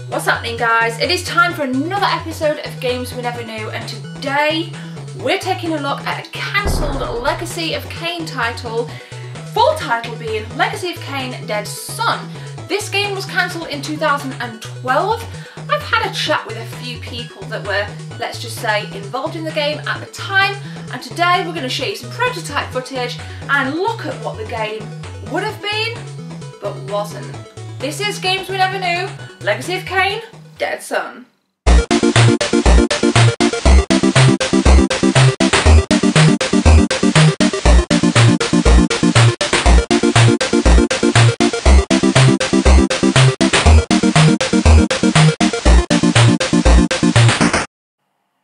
What's happening, guys? It is time for another episode of Games We Never Knew, and today we're taking a look at a cancelled Legacy of Kain title, full title being Legacy of Kain Dead Son. This game was cancelled in 2012. I've had a chat with a few people that were, let's just say, involved in the game at the time, and today we're going to show you some prototype footage and look at what the game would have been, but wasn't. This is Games We Never Knew, Legacy of Kain, Dead Son.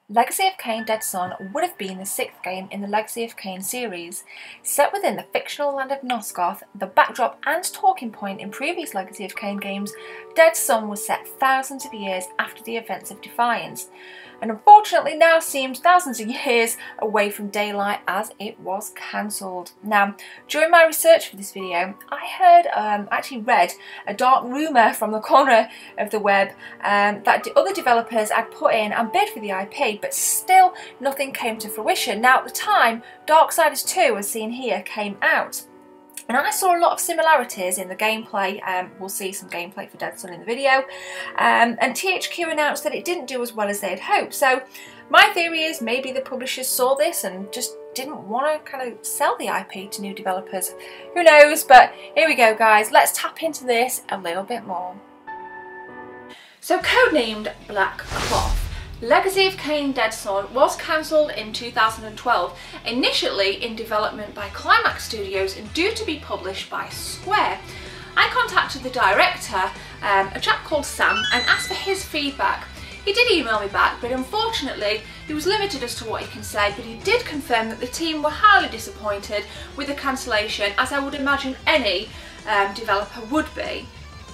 Legacy of Kain Dead Son would have been the sixth game in the Legacy of Kain series. Set within the fictional land of Nosgoth, the backdrop and talking point in previous Legacy of Kain games, Dead Son was set thousands of years after the events of Defiance, and unfortunately now seems thousands of years away from daylight as it was cancelled. Now, during my research for this video, I heard, actually read a dark rumour from the corner of the web that other developers had put in and bid for the IP, but still nothing came to fruition. Now, at the time, Darksiders 2, as seen here, came out. And I saw a lot of similarities in the gameplay. We'll see some gameplay for Dead Son in the video. And THQ announced that it didn't do as well as they had hoped. So my theory is maybe the publishers saw this and just didn't want to kind of sell the IP to new developers. Who knows? But here we go, guys. Let's tap into this a little bit more. So, codenamed Black Cloth, Legacy of Kain Dead Son was cancelled in 2012, initially in development by Climax Studios and due to be published by Square. I contacted the director, a chap called Sam, and asked for his feedback. He did email me back, but unfortunately he was limited as to what he can say, but he did confirm that the team were highly disappointed with the cancellation, as I would imagine any developer would be.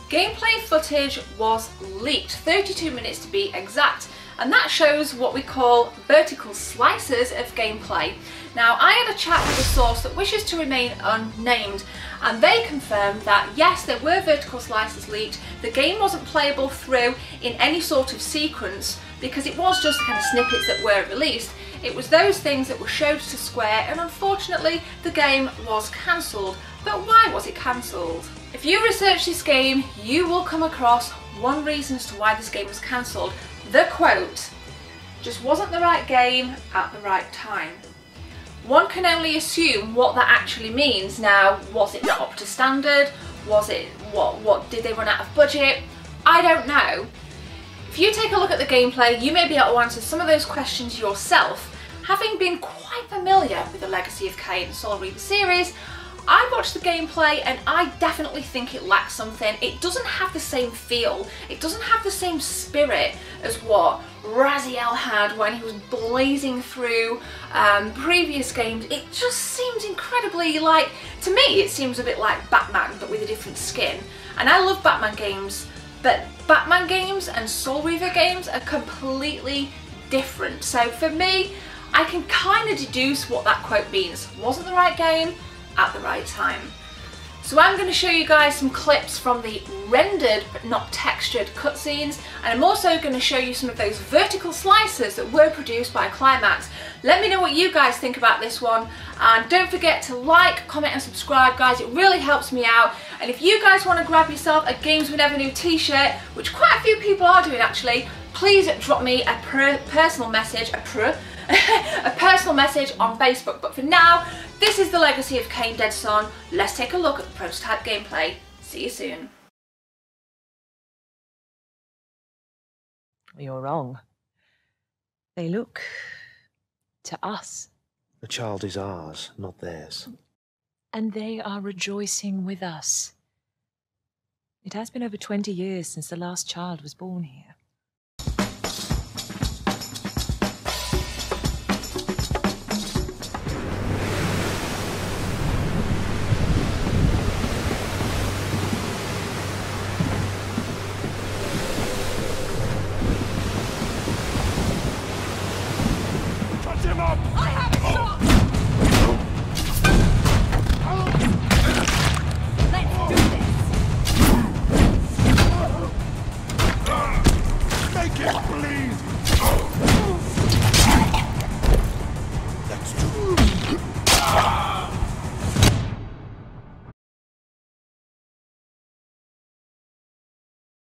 Gameplay footage was leaked, 32 minutes to be exact, and that shows what we call vertical slices of gameplay. Now, I had a chat with a source that wishes to remain unnamed, and they confirmed that yes, there were vertical slices leaked. The game wasn't playable through in any sort of sequence because it was just the kind of snippets that were released. It was those things that were showed to Square, and unfortunately the game was cancelled. But why was it cancelled? If you research this game, you will come across one reason as to why this game was cancelled. The quote, "just wasn't the right game at the right time." One can only assume what that actually means. Now, was it not up to standard? Was it, what did they run out of budget? I don't know. If you take a look at the gameplay, you may be able to answer some of those questions yourself. Having been quite familiar with the Legacy of Kain and Soul Reaver series, I watched the gameplay and I definitely think it lacks something. It doesn't have the same feel, it doesn't have the same spirit as what Raziel had when he was blazing through previous games. It just seems incredibly like, to me it seems a bit like Batman but with a different skin. And I love Batman games, but Batman games and Soul Reaver games are completely different. So for me, I can kind of deduce what that quote means. Wasn't the right game at the right time. So I'm going to show you guys some clips from the rendered but not textured cutscenes, and I'm also going to show you some of those vertical slices that were produced by Climax. Let me know what you guys think about this one, and don't forget to like, comment and subscribe, guys. It really helps me out. And if you guys want to grab yourself a Games We Never Knew t-shirt, which quite a few people are doing actually, please drop me a personal message, a personal message on Facebook. But for now, this is the Legacy of Kain Dead Son. Let's take a look at the prototype gameplay. See you soon. You're wrong. They look to us. The child is ours, not theirs. And they are rejoicing with us. It has been over 20 years since the last child was born here. I have a shot! Let's do this! it bleed!